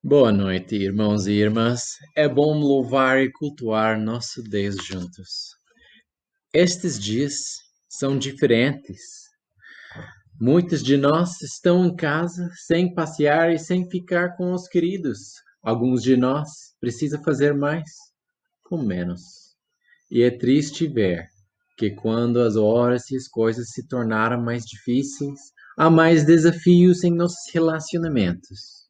Boa noite, irmãos e irmãs. É bom louvar e cultuar nosso Deus juntos. Estes dias são diferentes. Muitos de nós estão em casa sem passear e sem ficar com os queridos. Alguns de nós precisam fazer mais com menos. E é triste ver que quando as horas e as coisas se tornaram mais difíceis, há mais desafios em nossos relacionamentos.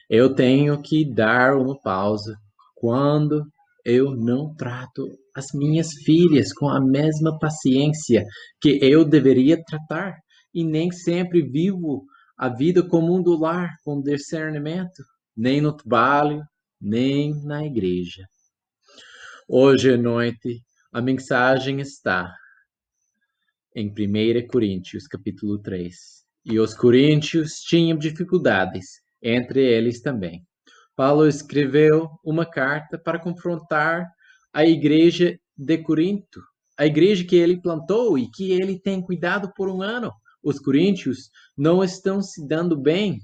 Eu tenho que dar uma pausa quando eu não trato as minhas filhas com a mesma paciência que eu deveria tratar, e nem sempre vivo a vida comum do lar com discernimento, nem no trabalho, nem na igreja. Hoje à noite, a mensagem está em 1 Coríntios, capítulo 3. E os coríntios tinham dificuldades, entre eles também. Paulo escreveu uma carta para confrontar a igreja de Corinto, a igreja que ele plantou e que ele tem cuidado por um ano. Os coríntios não estão se dando bem.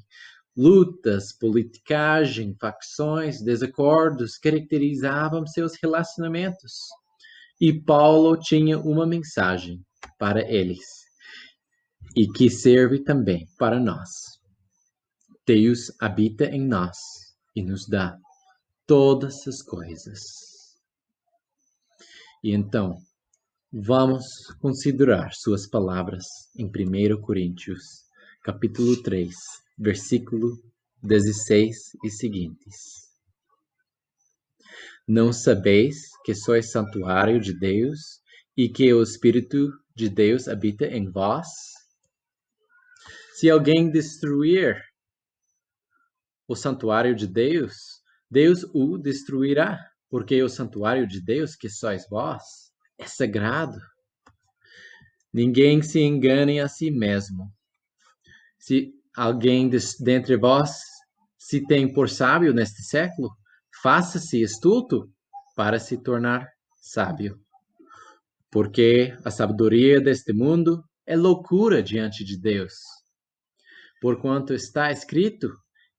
Lutas, politicagem, facções, desacordos caracterizavam seus relacionamentos. E Paulo tinha uma mensagem para eles e que serve também para nós. Deus habita em nós e nos dá todas as coisas. E então, vamos considerar suas palavras em 1 Coríntios, capítulo 3, versículo 16 e seguintes. Não sabeis que sois santuário de Deus e que o Espírito de Deus habita em vós? Se alguém destruir o santuário de Deus, Deus o destruirá, porque o santuário de Deus, que sois vós, é sagrado. Ninguém se engane a si mesmo. Se alguém dentre vós se tem por sábio neste século, faça-se estulto para se tornar sábio. Porque a sabedoria deste mundo é loucura diante de Deus. Porquanto está escrito,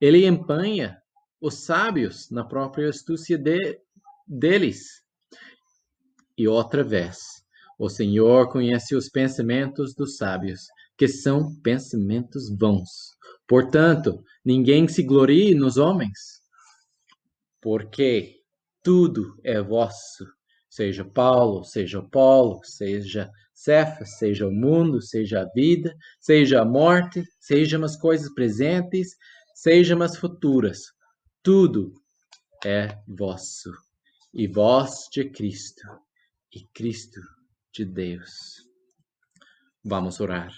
ele empanha os sábios na própria astúcia deles. E outra vez, o Senhor conhece os pensamentos dos sábios, que são pensamentos vãos. Portanto, ninguém se glorie nos homens, porque tudo é vosso, seja Paulo, seja Apolo, seja Cefas, seja o mundo, seja a vida, seja a morte, sejam as coisas presentes, sejam as futuras. Tudo é vosso, e vós de Cristo, e Cristo de Deus. Vamos orar.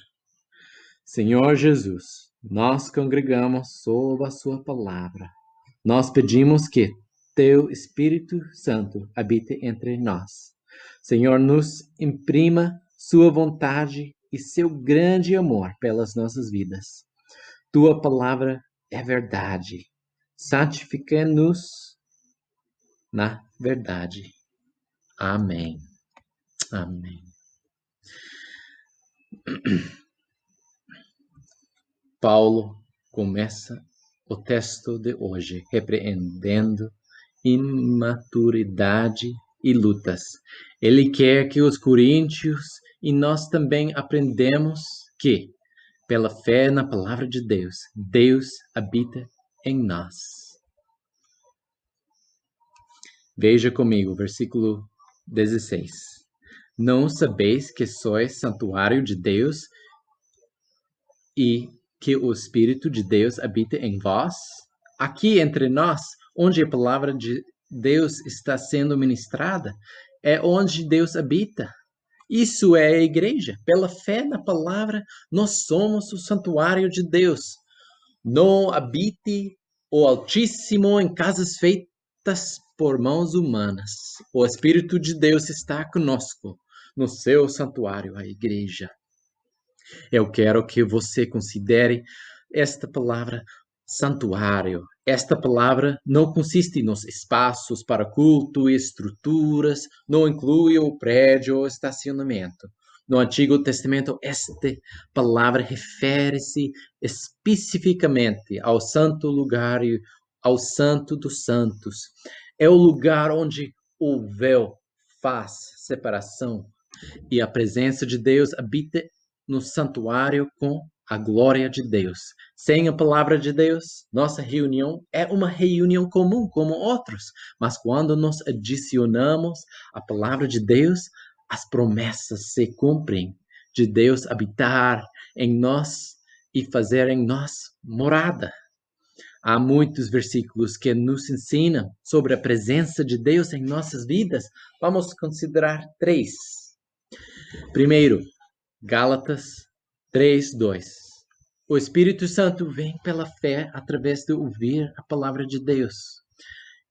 Senhor Jesus, nós congregamos sob a sua palavra. Nós pedimos que teu Espírito Santo habite entre nós. Senhor, nos imprima sua vontade e seu grande amor pelas nossas vidas. Tua palavra é verdade. Santifica-nos na verdade. Amém. Amém. Paulo começa o texto de hoje repreendendo imaturidade e lutas. Ele quer que os coríntios e nós também aprendemos que, pela fé na palavra de Deus, Deus habita em nós. Veja comigo, versículo 16. Não sabeis que sois santuário de Deus e que o Espírito de Deus habita em vós? Aqui entre nós, onde a palavra de Deus está sendo ministrada, é onde Deus habita. Isso é a igreja. Pela fé na palavra, nós somos o santuário de Deus. Não habite o Altíssimo em casas feitas por mãos humanas. O Espírito de Deus está conosco no seu santuário, a igreja. Eu quero que você considere esta palavra santuário. Esta palavra não consiste nos espaços para culto e estruturas, não inclui o prédio ou estacionamento. No Antigo Testamento, esta palavra refere-se especificamente ao santo lugar e ao Santo dos Santos. É o lugar onde o véu faz separação e a presença de Deus habita no santuário com a glória de Deus. Sem a palavra de Deus, nossa reunião é uma reunião comum como outros, mas quando nós adicionamos a palavra de Deus, as promessas se cumprem de Deus habitar em nós e fazer em nós morada. Há muitos versículos que nos ensinam sobre a presença de Deus em nossas vidas. Vamos considerar 3. Primeiro, Gálatas 3:2. O Espírito Santo vem pela fé através de ouvir a palavra de Deus.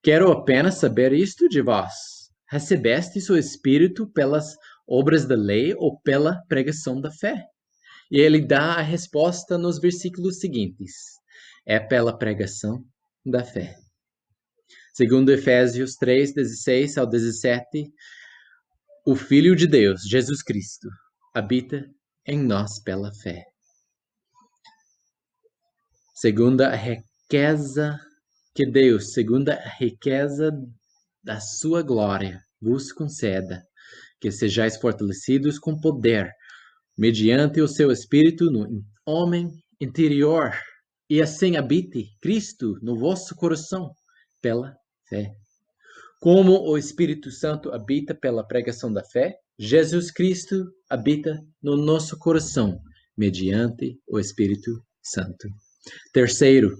Quero apenas saber isto de vós. Recebestes o Espírito pelas obras da lei ou pela pregação da fé? E ele dá a resposta nos versículos seguintes. É pela pregação da fé. Segundo Efésios 3:16 ao 17, o Filho de Deus, Jesus Cristo, habita em nós pela fé. Segundo a riqueza que Deus, segundo a riqueza da sua glória, vos conceda, que sejais fortalecidos com poder, mediante o seu Espírito no homem interior, e assim habite Cristo no vosso coração, pela fé. Como o Espírito Santo habita pela pregação da fé, Jesus Cristo habita no nosso coração, mediante o Espírito Santo. Terceiro,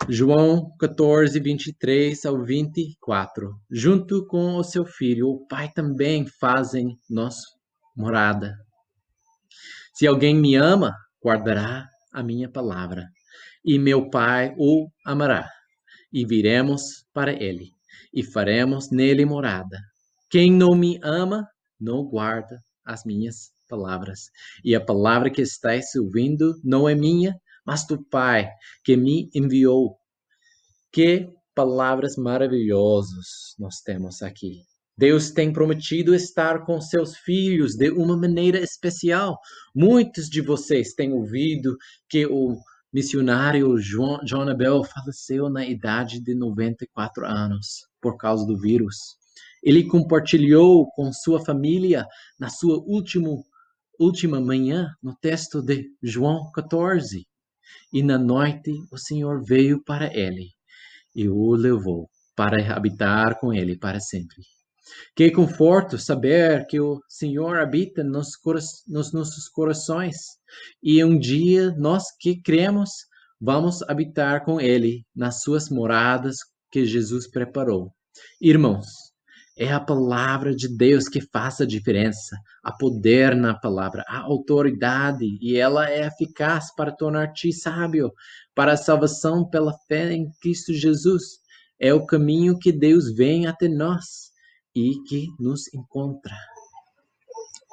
João 14, 23 ao 24. Junto com o seu Filho, o Pai também fazem nossa morada. Se alguém me ama, guardará a minha palavra, e meu Pai o amará, e viremos para ele, e faremos nele morada. Quem não me ama, não guarda as minhas palavras. E a palavra que estáis ouvindo não é minha, mas do Pai que me enviou. Que palavras maravilhosas nós temos aqui. Deus tem prometido estar com seus filhos de uma maneira especial. Muitos de vocês têm ouvido que o missionário John Abel faleceu na idade de 94 anos por causa do vírus. Ele compartilhou com sua família na sua última manhã no texto de João 14. E na noite o Senhor veio para ele e o levou para habitar com ele para sempre. Que conforto saber que o Senhor habita nos nossos corações e um dia nós que cremos vamos habitar com ele nas suas moradas que Jesus preparou. Irmãos, é a palavra de Deus que faz a diferença. Há poder na palavra, há autoridade e ela é eficaz para tornar-te sábio, para a salvação pela fé em Cristo Jesus. É o caminho que Deus vem até nós e que nos encontra.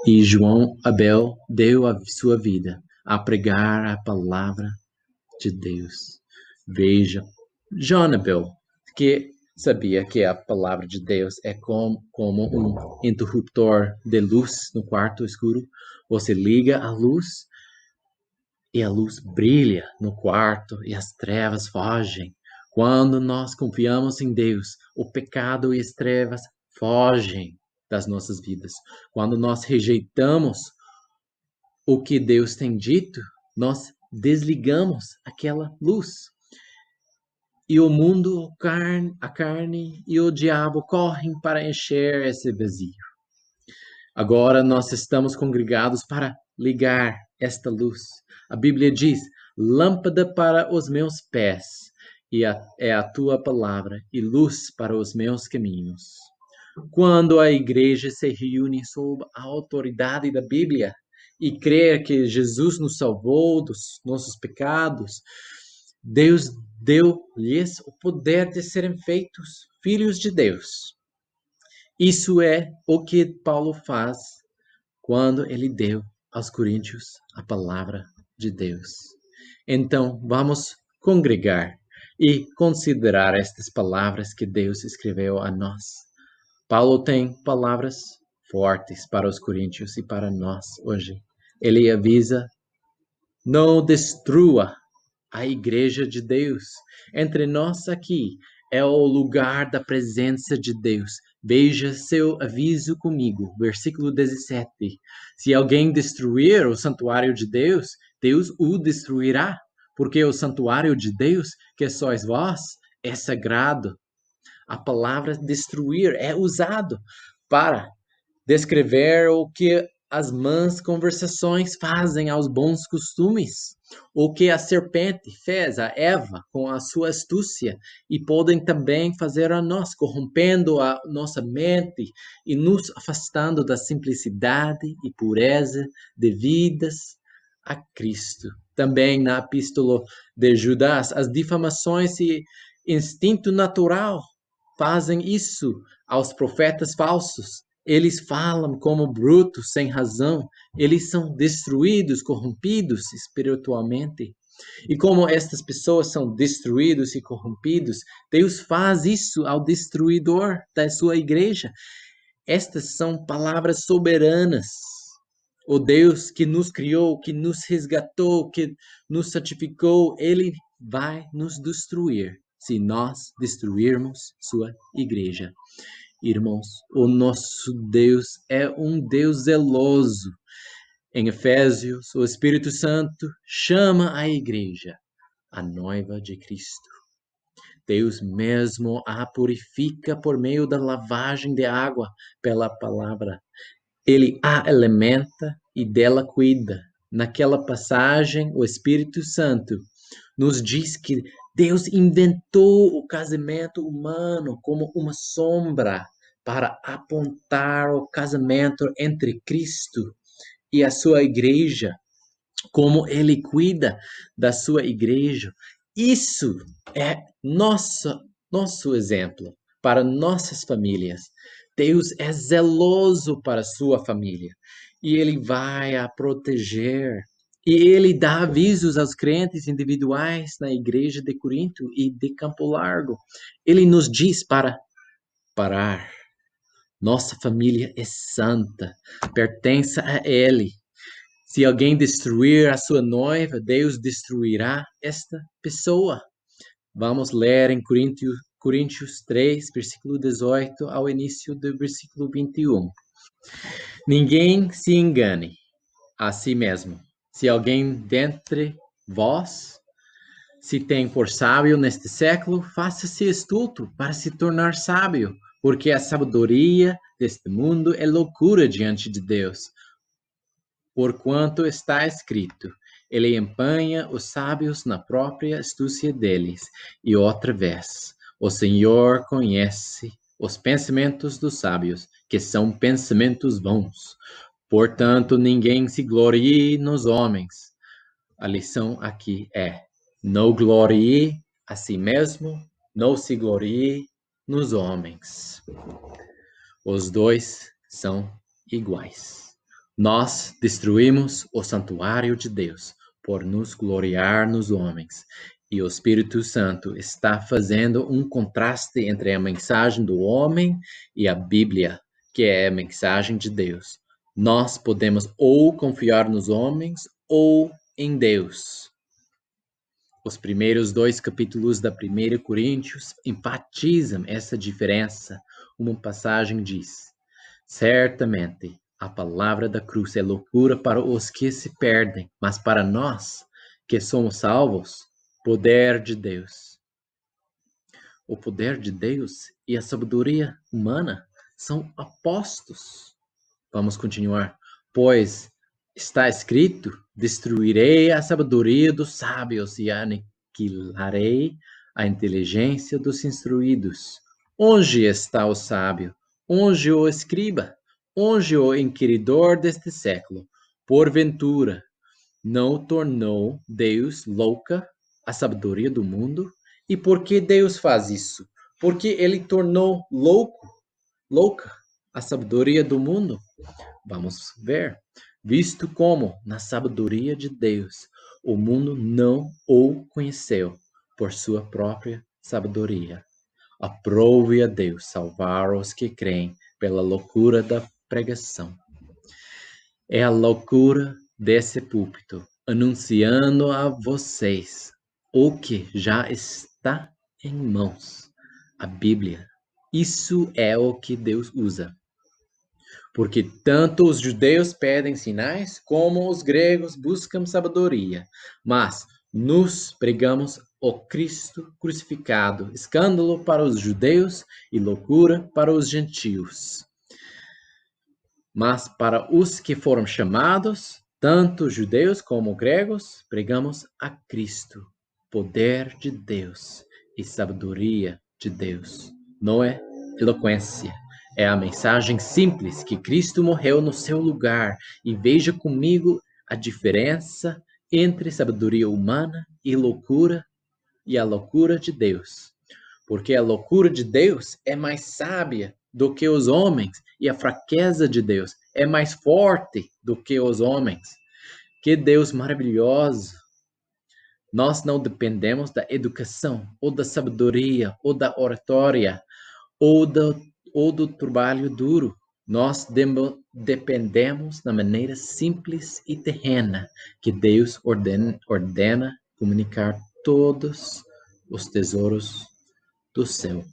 E João Abel deu a sua vida a pregar a palavra de Deus. Veja, John Abel, que sabia que a palavra de Deus é como um interruptor de luz no quarto escuro. Você liga a luz e a luz brilha no quarto e as trevas fogem. Quando nós confiamos em Deus, o pecado e as trevas fogem das nossas vidas. Quando nós rejeitamos o que Deus tem dito, nós desligamos aquela luz. E o mundo, a carne e o diabo correm para encher esse vazio. Agora nós estamos congregados para ligar esta luz. A Bíblia diz: lâmpada para os meus pés é a tua palavra e luz para os meus caminhos. Quando a igreja se reúne sob a autoridade da Bíblia e crê que Jesus nos salvou dos nossos pecados, Deus deu-lhes o poder de serem feitos filhos de Deus. Isso é o que Paulo faz quando ele deu aos coríntios a palavra de Deus. Então, vamos congregar e considerar estas palavras que Deus escreveu a nós. Paulo tem palavras fortes para os coríntios e para nós hoje. Ele avisa: não destrua a igreja de Deus. Entre nós aqui é o lugar da presença de Deus. Veja seu aviso comigo, versículo 17. Se alguém destruir o santuário de Deus, Deus o destruirá, porque o santuário de Deus, que sois vós, é sagrado. A palavra destruir é usado para descrever o que as más conversações fazem aos bons costumes, o que a serpente fez a Eva com a sua astúcia, e podem também fazer a nós, corrompendo a nossa mente e nos afastando da simplicidade e pureza devidas a Cristo. Também na epístola de Judas, as difamações e instinto natural fazem isso aos profetas falsos. Eles falam como brutos, sem razão. Eles são destruídos, corrompidos espiritualmente. E como estas pessoas são destruídos e corrompidos, Deus faz isso ao destruidor da sua igreja. Estas são palavras soberanas. O Deus que nos criou, que nos resgatou, que nos santificou, ele vai nos destruir se nós destruirmos sua igreja. Irmãos, o nosso Deus é um Deus zeloso. Em Efésios, o Espírito Santo chama a igreja, a noiva de Cristo. Deus mesmo a purifica por meio da lavagem de água pela palavra. Ele a alimenta e dela cuida. Naquela passagem, o Espírito Santo nos diz que Deus inventou o casamento humano como uma sombra para apontar o casamento entre Cristo e a sua igreja, como ele cuida da sua igreja. Isso é nosso exemplo para nossas famílias. Deus é zeloso para a sua família e ele vai a proteger. E ele dá avisos aos crentes individuais na igreja de Corinto e de Campo Largo. Ele nos diz para parar. Nossa família é santa, pertence a ele. Se alguém destruir a sua noiva, Deus destruirá esta pessoa. Vamos ler em Coríntios 3, versículo 18 ao início do versículo 21. Ninguém se engane a si mesmo. Se alguém dentre vós se tem por sábio neste século, faça-se estulto para se tornar sábio, porque a sabedoria deste mundo é loucura diante de Deus. Porquanto está escrito, ele empanha os sábios na própria astúcia deles. E outra vez, o Senhor conhece os pensamentos dos sábios, que são pensamentos vãos. Portanto, ninguém se glorie nos homens. A lição aqui é: não glorie a si mesmo, não se glorie nos homens. Os dois são iguais. Nós destruímos o santuário de Deus por nos gloriar nos homens. E o Espírito Santo está fazendo um contraste entre a mensagem do homem e a Bíblia, que é a mensagem de Deus. Nós podemos ou confiar nos homens ou em Deus. Os primeiros 2 capítulos da 1 Coríntios enfatizam essa diferença. Uma passagem diz: certamente, a palavra da cruz é loucura para os que se perdem, mas para nós, que somos salvos, poder de Deus. O poder de Deus e a sabedoria humana são opostos. Vamos continuar. Pois está escrito: destruirei a sabedoria dos sábios e aniquilarei a inteligência dos instruídos. Onde está o sábio? Onde o escriba? Onde o inquiridor deste século? Porventura, não tornou Deus louca a sabedoria do mundo? E por que Deus faz isso? Porque ele tornou louca a sabedoria do mundo? Vamos ver. Visto como, na sabedoria de Deus, o mundo não o conheceu por sua própria sabedoria. Aprove a Deus salvar os que creem pela loucura da pregação. É a loucura desse púlpito, anunciando a vocês o que já está em mãos, a Bíblia. Isso é o que Deus usa. Porque tanto os judeus pedem sinais, como os gregos buscam sabedoria. Mas nos pregamos o Cristo crucificado, escândalo para os judeus e loucura para os gentios. Mas para os que foram chamados, tanto judeus como gregos, pregamos a Cristo, poder de Deus e sabedoria de Deus. Não é eloquência. É a mensagem simples que Cristo morreu no seu lugar. E veja comigo a diferença entre sabedoria humana e a loucura de Deus. Porque a loucura de Deus é mais sábia do que os homens, e a fraqueza de Deus é mais forte do que os homens. Que Deus maravilhoso! Nós não dependemos da educação, ou da sabedoria, ou da oratória, ou do trabalho duro. Nós dependemos da maneira simples e terrena que Deus ordena comunicar todos os tesouros do céu.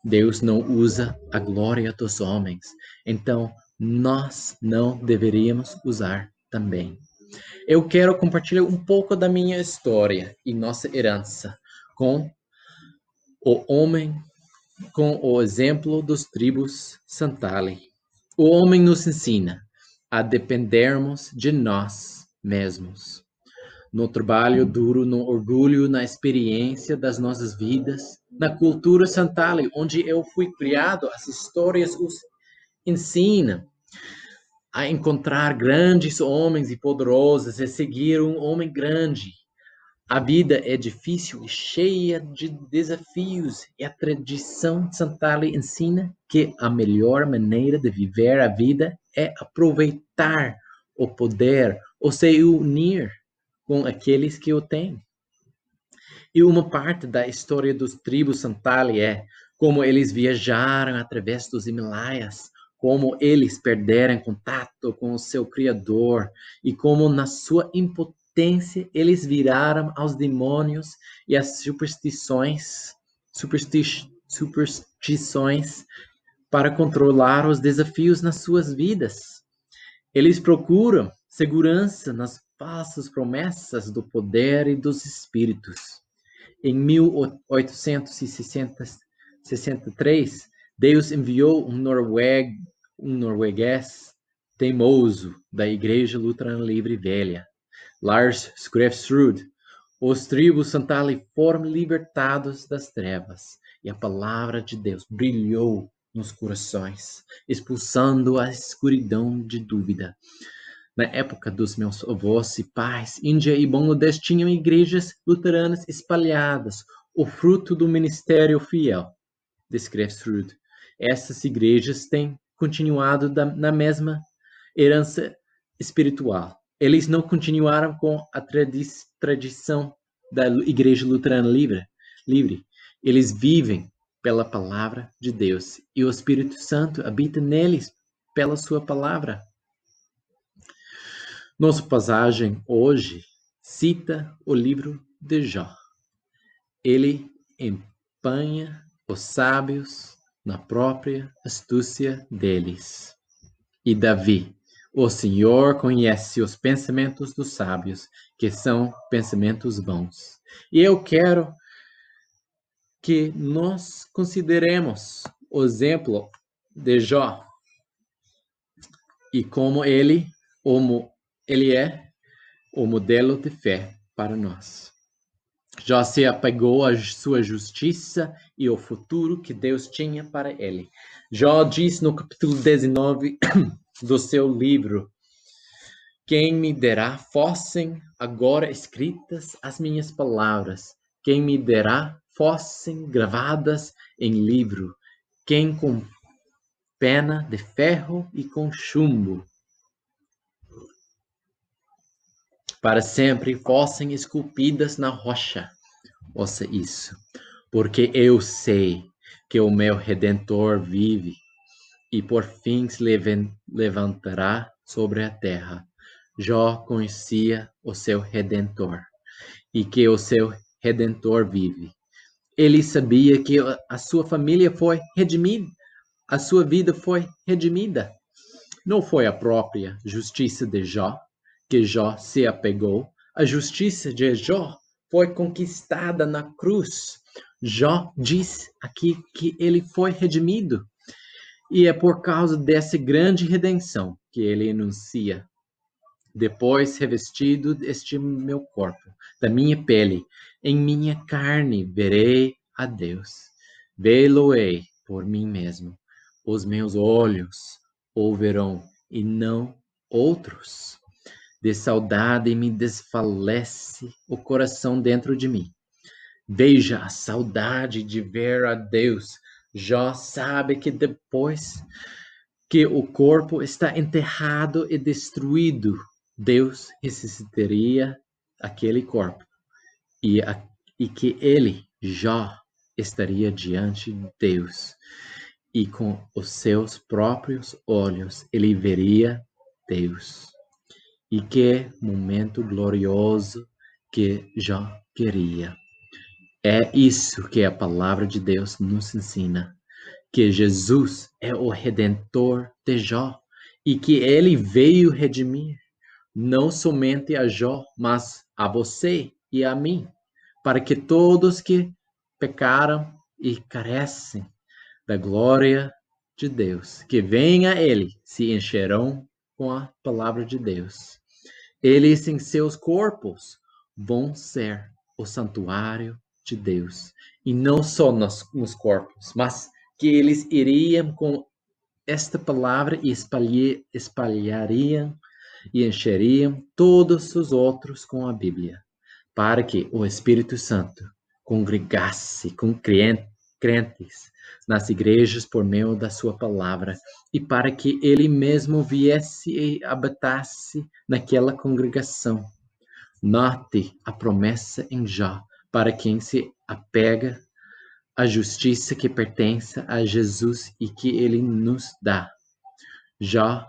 Deus não usa a glória dos homens, então nós não deveríamos usar também. Eu quero compartilhar um pouco da minha história e nossa herança com o homem, com o exemplo dos tribos Santali. O homem nos ensina a dependermos de nós mesmos, no trabalho duro, no orgulho, na experiência das nossas vidas, na cultura Santali, onde eu fui criado, as histórias os ensinam a encontrar grandes homens e poderosos, e seguir um homem grande. A vida é difícil e cheia de desafios, e a tradição Santali ensina que a melhor maneira de viver a vida é aproveitar o poder ou se unir com aqueles que o têm. E uma parte da história dos tribos Santali é como eles viajaram através dos Himalaias, como eles perderam contato com o seu Criador e como na sua impotência eles viraram aos demônios e às superstições para controlar os desafios nas suas vidas. Eles procuram segurança nas falsas promessas do poder e dos espíritos. Em 1863, Deus enviou um norueguês teimoso da Igreja Luterana Livre Velha, Lars Skrefsrud. Os tribos Santali foram libertados das trevas e a palavra de Deus brilhou nos corações, expulsando a escuridão de dúvida. Na época dos meus avós e pais, Índia e Bangladesh tinham igrejas luteranas espalhadas, o fruto do ministério fiel, descreve Srud. Essas igrejas têm continuado na mesma herança espiritual. Eles não continuaram com a tradição da Igreja Luterana livre. Eles vivem pela palavra de Deus e o Espírito Santo habita neles pela sua palavra. Nossa passagem hoje cita o livro de Jó. Ele empanha os sábios na própria astúcia deles. E Davi, o Senhor conhece os pensamentos dos sábios, que são pensamentos bons. E eu quero que nós consideremos o exemplo de Jó e como ele é o modelo de fé para nós. Jó se apegou à sua justiça e ao futuro que Deus tinha para ele. Jó diz no capítulo 19 do seu livro: quem me dera fossem agora escritas as minhas palavras, quem me dera fossem gravadas em livro, quem com pena de ferro e com chumbo para sempre fossem esculpidas na rocha. Ouça isso, porque eu sei que o meu Redentor vive e por fim se levantará sobre a terra. Jó conhecia o seu Redentor e que o seu Redentor vive. Ele sabia que a sua família foi redimida, a sua vida foi redimida. Não foi a própria justiça de Jó, que Jó se apegou. A justiça de Jó foi conquistada na cruz. Jó diz aqui que ele foi redimido. E é por causa dessa grande redenção que ele enuncia. Depois revestido este meu corpo, da minha pele, em minha carne verei a Deus. Vê-lo-ei por mim mesmo. Os meus olhos o verão e não outros. De saudade me desfalece o coração dentro de mim. Veja a saudade de ver a Deus. Jó sabe que depois que o corpo está enterrado e destruído, Deus ressuscitaria aquele corpo e que ele, Jó, estaria diante de Deus e com os seus próprios olhos ele veria Deus. E que momento glorioso que Jó queria. É isso que a palavra de Deus nos ensina, que Jesus é o Redentor de Jó e que ele veio redimir não somente a Jó, mas a você e a mim, para que todos que pecaram e carecem da glória de Deus, que venham a ele, se encherão com a palavra de Deus. Eles em seus corpos vão ser o santuário de Deus, e não só nos corpos, mas que eles iriam com esta palavra e espalhariam e encheriam todos os outros com a Bíblia, para que o Espírito Santo congregasse com crentes nas igrejas por meio da sua palavra e para que ele mesmo viesse e habitasse naquela congregação. Note a promessa em Jó, para quem se apega à justiça que pertence a Jesus e que ele nos dá. Jó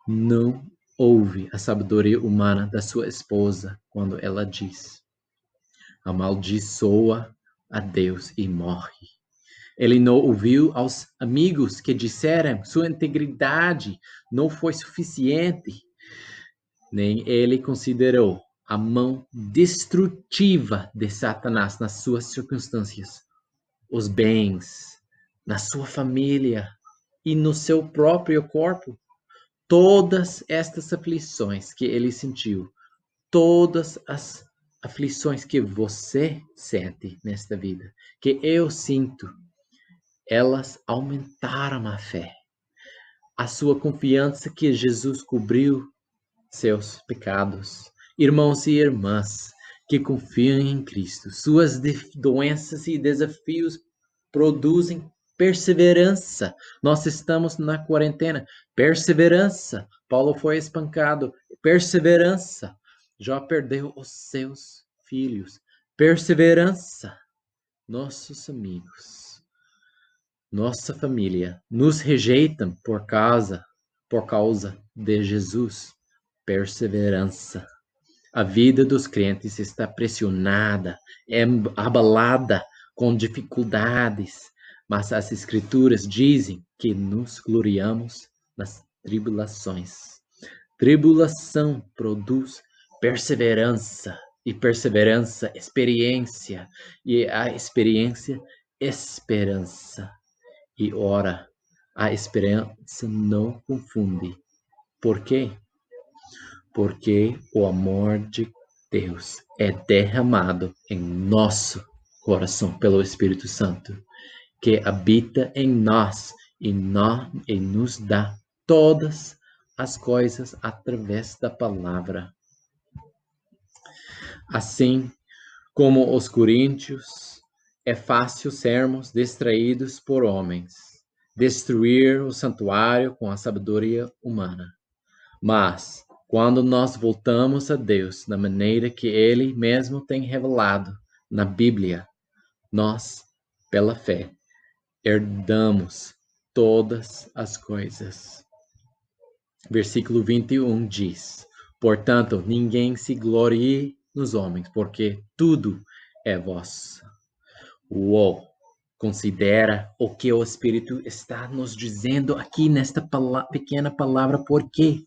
não ouve a sabedoria humana da sua esposa quando ela diz: amaldiçoa a Deus e morre. Ele não ouviu aos amigos que disseram sua integridade não foi suficiente, nem ele considerou a mão destrutiva de Satanás nas suas circunstâncias, os bens, na sua família e no seu próprio corpo. Todas estas aflições que ele sentiu, todas as aflições que você sente nesta vida, que eu sinto, elas aumentaram a fé, a sua confiança que Jesus cobriu seus pecados. Irmãos e irmãs que confiam em Cristo, suas doenças e desafios produzem perseverança. Nós estamos na quarentena. Perseverança. Paulo foi espancado. Perseverança. Jó perdeu os seus filhos. Perseverança. Nossos amigos, nossa família nos rejeitam por causa de Jesus. Perseverança. A vida dos crentes está pressionada, é abalada com dificuldades, mas as Escrituras dizem que nos gloriamos nas tribulações. Tribulação produz perseverança, e perseverança, experiência, e a experiência, esperança. E ora, a esperança não confunde. Por quê? Porque o amor de Deus é derramado em nosso coração pelo Espírito Santo, que habita em nós e nos dá todas as coisas através da palavra. Assim como os coríntios, é fácil sermos distraídos por homens, destruir o santuário com a sabedoria humana. Mas, quando nós voltamos a Deus da maneira que Ele mesmo tem revelado na Bíblia, nós, pela fé, herdamos todas as coisas. Versículo 21 diz: portanto, ninguém se glorie nos homens, porque tudo é vosso. Uou! Considera o que o Espírito está nos dizendo aqui nesta pequena palavra, por quê?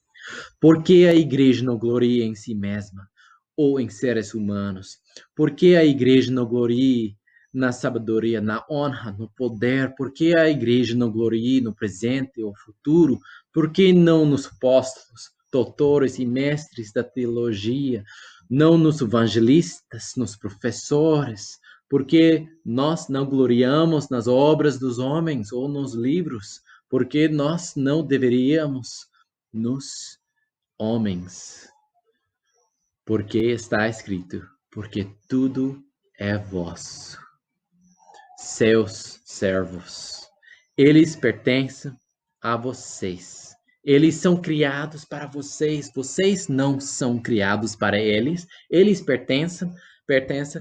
Por que a igreja não gloria em si mesma ou em seres humanos? Por que a igreja não gloria na sabedoria, na honra, no poder? Por que a igreja não gloria no presente ou futuro? Por que não nos apóstolos, doutores e mestres da teologia? Não nos evangelistas, nos professores? Porque nós não gloriamos nas obras dos homens ou nos livros? Porque nós não deveríamos nos homens, porque está escrito: porque tudo é vosso, seus servos. Eles pertencem a vocês. Eles são criados para vocês. Vocês não são criados para eles. Eles pertencem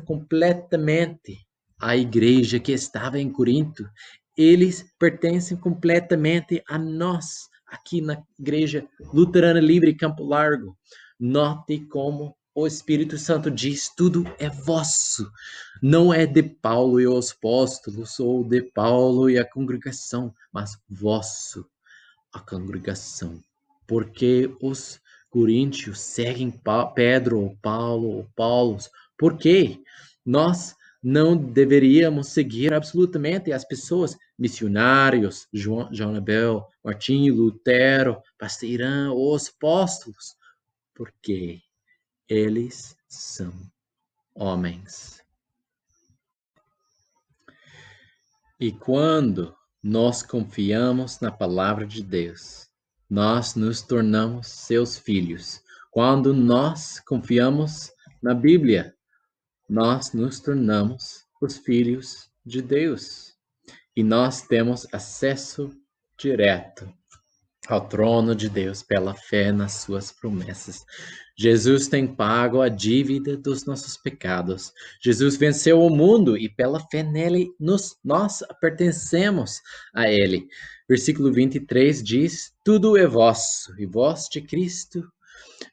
completamente à igreja que estava em Corinto. Eles pertencem completamente a nós, aqui na Igreja Luterana Livre Campo Largo. Note como o Espírito Santo diz: tudo é vosso. Não é de Paulo e os apóstolos, ou de Paulo e a congregação, mas vosso, a congregação. Porque os coríntios seguem Pedro ou Paulo ou Paulos? Por quê? Nós não deveríamos seguir absolutamente as pessoas, missionários, João Abel, Martinho, Lutero, Pasteirão, os apóstolos, porque eles são homens. E quando nós confiamos na palavra de Deus, nós nos tornamos seus filhos. Quando nós confiamos na Bíblia, nós nos tornamos os filhos de Deus. E nós temos acesso direto ao trono de Deus pela fé nas suas promessas. Jesus tem pago a dívida dos nossos pecados. Jesus venceu o mundo e pela fé nele nós pertencemos a ele. Versículo 23 diz: tudo é vosso e vós de Cristo.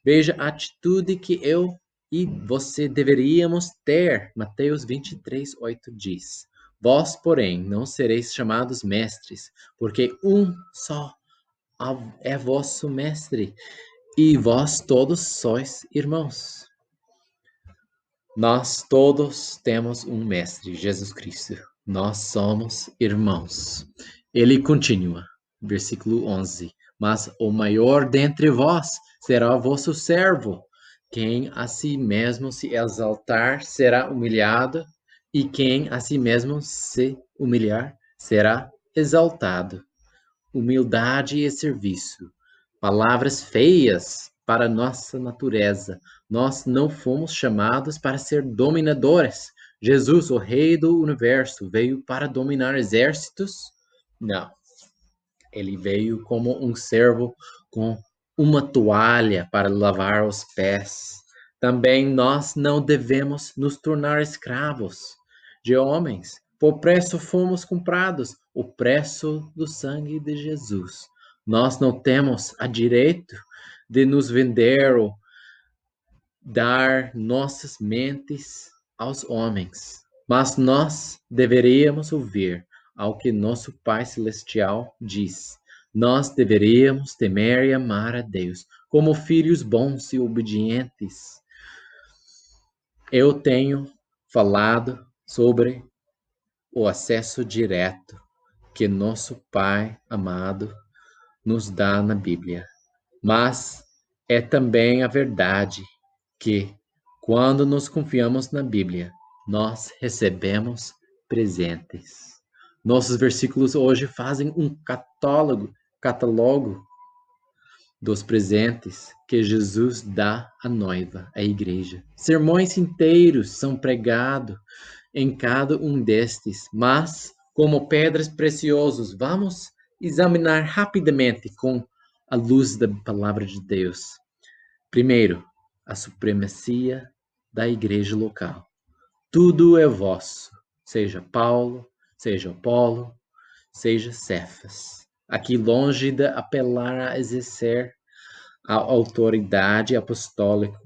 Veja a atitude que eu e você deveríamos ter. Mateus 23, 8 diz: vós, porém, não sereis chamados mestres, porque um só é vosso mestre, e vós todos sois irmãos. Nós todos temos um mestre, Jesus Cristo. Nós somos irmãos. Ele continua, versículo 11: mas o maior dentre vós será vosso servo. Quem a si mesmo se exaltar será humilhado, e quem a si mesmo se humilhar será exaltado. Humildade e serviço. Palavras feias para nossa natureza. Nós não fomos chamados para ser dominadores. Jesus, o Rei do Universo, veio para dominar exércitos? Não. Ele veio como um servo com uma toalha para lavar os pés. Também nós não devemos nos tornar escravos de homens. Por preço fomos comprados, o preço do sangue de Jesus. Nós não temos a direito de nos vender ou dar nossas mentes aos homens, mas nós deveríamos ouvir ao que nosso Pai Celestial diz. Nós deveríamos temer e amar a Deus como filhos bons e obedientes. Eu tenho falado sobre o acesso direto que nosso Pai amado nos dá na Bíblia. Mas é também a verdade que, quando nos confiamos na Bíblia, nós recebemos presentes. Nossos versículos hoje fazem um catálogo dos presentes que Jesus dá à noiva, à igreja. Sermões inteiros são pregados em cada um destes, mas, como pedras preciosas, vamos examinar rapidamente com a luz da palavra de Deus. Primeiro, a supremacia da igreja local. Tudo é vosso, seja Paulo, seja Apolo, seja Cefas. Aqui longe de apelar a exercer a autoridade apostólica,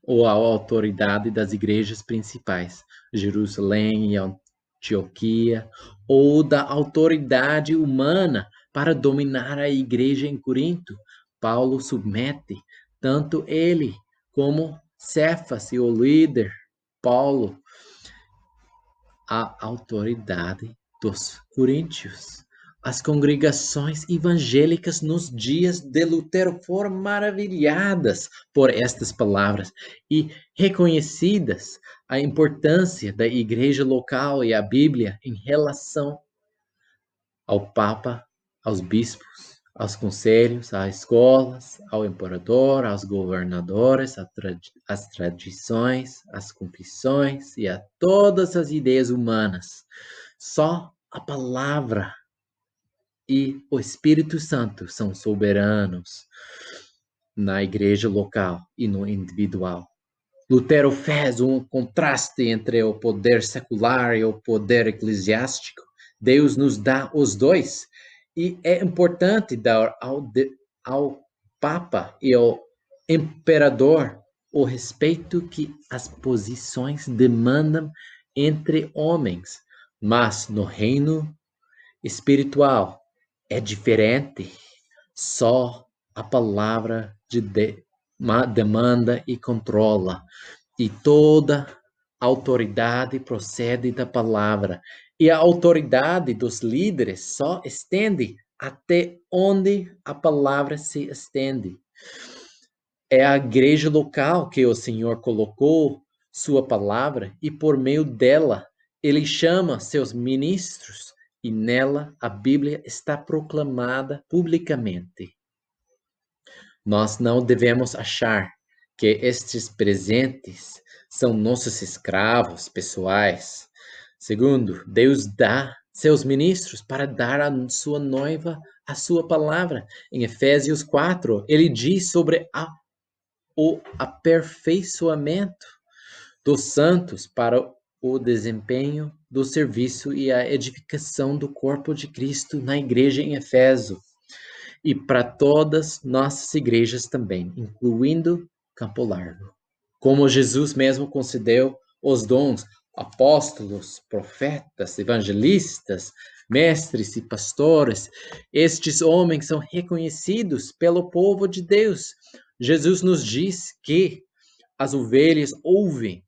ou a autoridade das igrejas principais, Jerusalém e Antioquia, ou da autoridade humana para dominar a igreja em Corinto. Paulo submete tanto ele como Cefas e o líder Paulo à autoridade dos coríntios. As congregações evangélicas nos dias de Lutero foram maravilhadas por estas palavras e reconhecidas a importância da igreja local e a Bíblia em relação ao Papa, aos bispos, aos conselhos, às escolas, ao imperador, aos governadores, às tradições, às confissões e a todas as ideias humanas. Só a palavra e o Espírito Santo são soberanos na igreja local e no individual. Lutero fez um contraste entre o poder secular e o poder eclesiástico. Deus nos dá os dois. E é importante dar ao Papa e ao Imperador o respeito que as posições demandam entre homens. Mas no reino espiritual é diferente. Só a palavra de Deus demanda e controla. E toda autoridade procede da palavra. E a autoridade dos líderes só estende até onde a palavra se estende. É a igreja local que o Senhor colocou sua palavra e por meio dela ele chama seus ministros e nela a Bíblia está proclamada publicamente. Nós não devemos achar que estes presentes são nossos escravos pessoais. Segundo, Deus dá seus ministros para dar à sua noiva a sua palavra. Em Efésios 4, ele diz sobre o aperfeiçoamento dos santos para o desempenho do serviço e a edificação do corpo de Cristo na igreja em Éfeso e para todas nossas igrejas também, incluindo Campo Largo. Como Jesus mesmo concedeu os dons, apóstolos, profetas, evangelistas, mestres e pastores, estes homens são reconhecidos pelo povo de Deus. Jesus nos diz que as ovelhas ouvem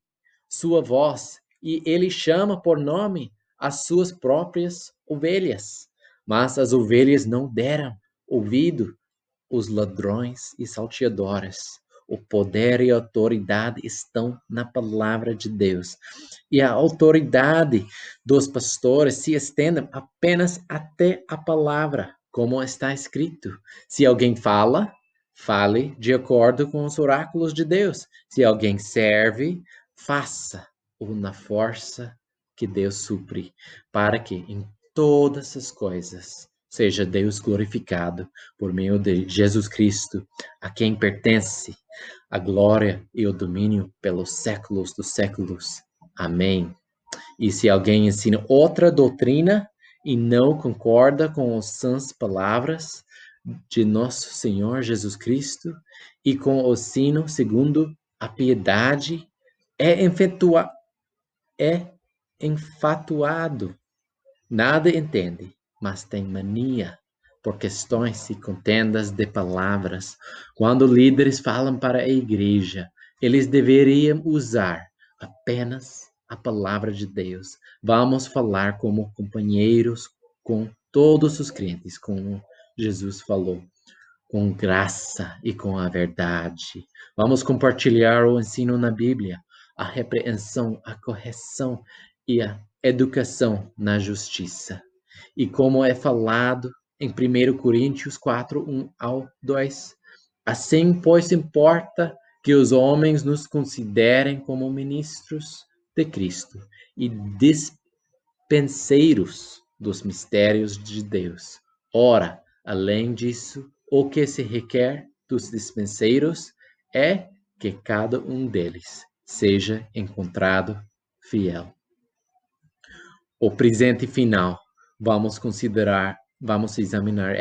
sua voz e ele chama por nome as suas próprias ovelhas. Mas as ovelhas não deram ouvido os ladrões e salteadores. O poder e a autoridade estão na palavra de Deus. E a autoridade dos pastores se estende apenas até a palavra, como está escrito. Se alguém fala, fale de acordo com os oráculos de Deus. Se alguém serve, faça-o na força que Deus supre, para que em todas as coisas seja Deus glorificado por meio de Jesus Cristo, a quem pertence a glória e o domínio pelos séculos dos séculos. Amém. E se alguém ensina outra doutrina e não concorda com as sãs palavras de nosso Senhor Jesus Cristo e com o ensino segundo a piedade, é enfatuado, nada entende, mas tem mania por questões e contendas de palavras. Quando líderes falam para a igreja, eles deveriam usar apenas a palavra de Deus. Vamos falar como companheiros com todos os crentes, como Jesus falou, com graça e com a verdade. Vamos compartilhar o ensino na Bíblia, a repreensão, a correção e a educação na justiça. E como é falado em 1 Coríntios 4, 1 ao 2. Assim, pois, importa que os homens nos considerem como ministros de Cristo e dispenseiros dos mistérios de Deus. Ora, além disso, o que se requer dos dispenseiros é que cada um deles seja encontrado fiel. O presente final vamos examinar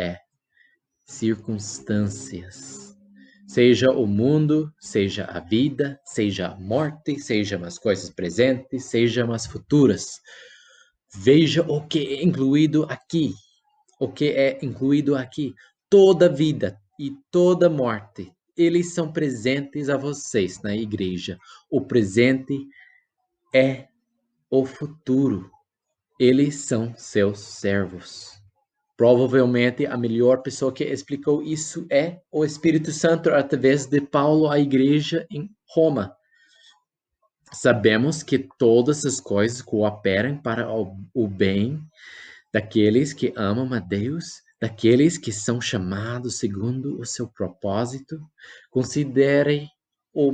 circunstâncias. Seja o mundo, seja a vida, seja a morte, sejam as coisas presentes, sejam as futuras. Veja o que é incluído aqui. O que é incluído aqui? Toda vida e toda morte. Eles são presentes a vocês na igreja. O presente é o futuro. Eles são seus servos. Provavelmente a melhor pessoa que explicou isso é o Espírito Santo através de Paulo à igreja em Roma. Sabemos que todas as coisas cooperam para o bem daqueles que amam a Deus, daqueles que são chamados segundo o seu propósito. Considere o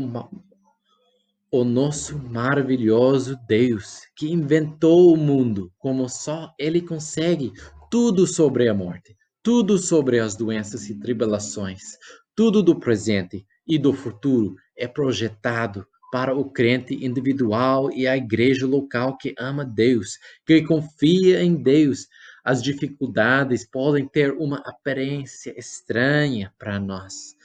o nosso maravilhoso Deus, que inventou o mundo como só Ele consegue, tudo sobre a morte, tudo sobre as doenças e tribulações, tudo do presente e do futuro é projetado para o crente individual e a igreja local que ama Deus, que confia em Deus. As dificuldades podem ter uma aparência estranha para nós,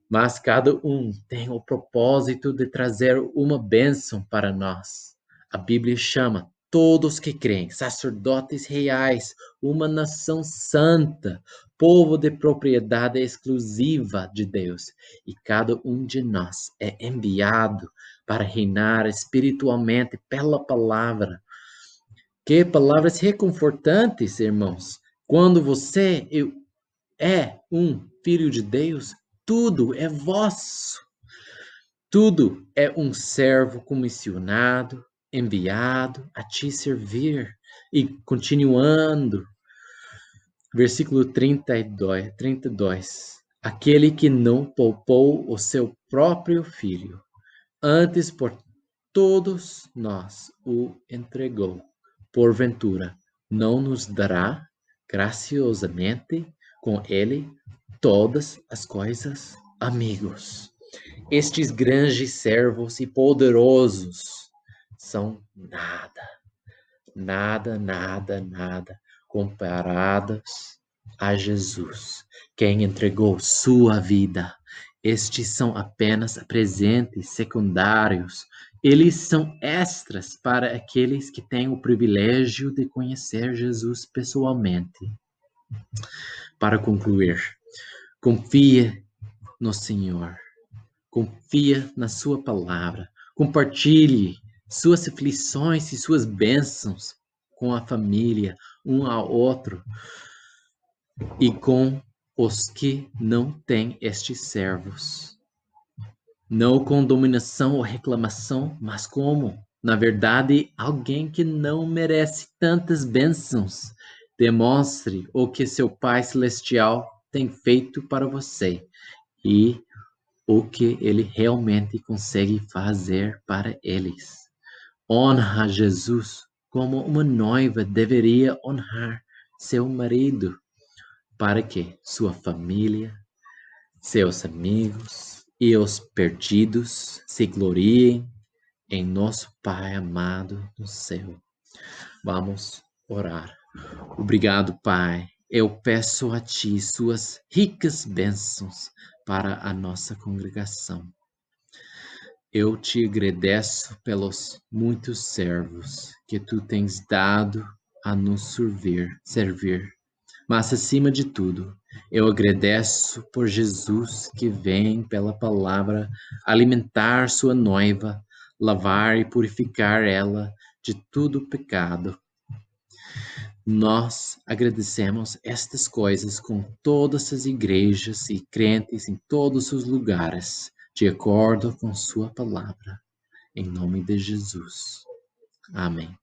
mas cada um tem o propósito de trazer uma bênção para nós. A Bíblia chama todos que creem, sacerdotes reais, uma nação santa, povo de propriedade exclusiva de Deus. E cada um de nós é enviado para reinar espiritualmente pela palavra. Que palavras reconfortantes, irmãos. Quando você é um filho de Deus, tudo é vosso. Tudo é um servo comissionado, enviado a te servir. E continuando, versículo 32. Aquele que não poupou o seu próprio filho, antes por todos nós o entregou. Porventura, não nos dará graciosamente com ele todas as coisas? Amigos, estes grandes servos e poderosos são nada comparados a Jesus, quem entregou sua vida. Estes são apenas presentes secundários. Eles são extras para aqueles que têm o privilégio de conhecer Jesus pessoalmente. Para concluir, confia no Senhor. Confia na sua palavra. Compartilhe suas aflições e suas bênçãos com a família, um ao outro, e com os que não têm estes servos. Não com dominação ou reclamação, mas como, na verdade, alguém que não merece tantas bênçãos. Demonstre o que seu Pai Celestial tem feito para você e o que ele realmente consegue fazer para eles. Honra Jesus como uma noiva deveria honrar seu marido, para que sua família, seus amigos e os perdidos se gloriem em nosso Pai amado no céu. Vamos orar. Obrigado, Pai. Eu peço a Ti suas ricas bênçãos para a nossa congregação. Eu te agradeço pelos muitos servos que Tu tens dado a nos servir. Mas, acima de tudo, eu agradeço por Jesus que vem pela palavra alimentar sua noiva, lavar e purificar ela de todo pecado. Nós agradecemos estas coisas com todas as igrejas e crentes em todos os lugares, de acordo com sua palavra. Em nome de Jesus. Amém.